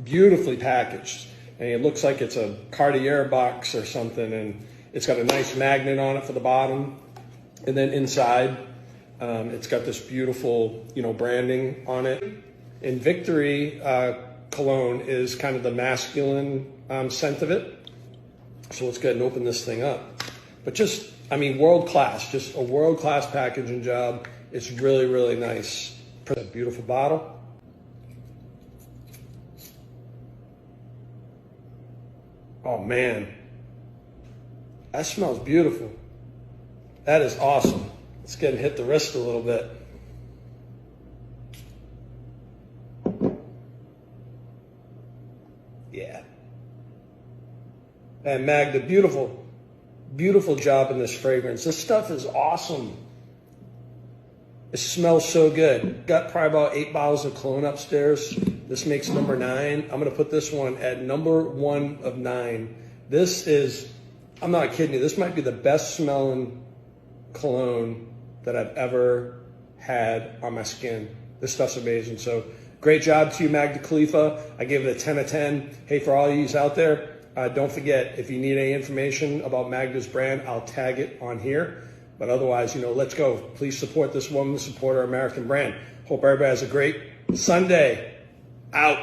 beautifully packaged. And it looks like it's a Cartier box or something, and it's got a nice magnet on it for the bottom. And then inside, it's got this beautiful, branding on it. And Victory cologne is kind of the masculine scent of it. So let's go ahead and open this thing up. But world class, just a world class packaging job. It's really, really nice. A beautiful bottle. Oh man, that smells beautiful. That is awesome. Let's get and hit the wrist a little bit. Yeah. And Magda, beautiful, beautiful job in this fragrance. This stuff is awesome. It smells so good. Got probably about 8 bottles of cologne upstairs. This makes number 9. I'm going to put this one at number 1 of 9. This is, I'm not kidding you, this might be the best smelling cologne that I've ever had on my skin. This stuff's amazing. So great job to you, Magda Khalifa. I gave it a 10 of 10. Hey, for all of you out there, don't forget, if you need any information about Magda's brand, I'll tag it on here. But otherwise, let's go. Please support this woman, support our American brand. Hope everybody has a great Sunday. Out.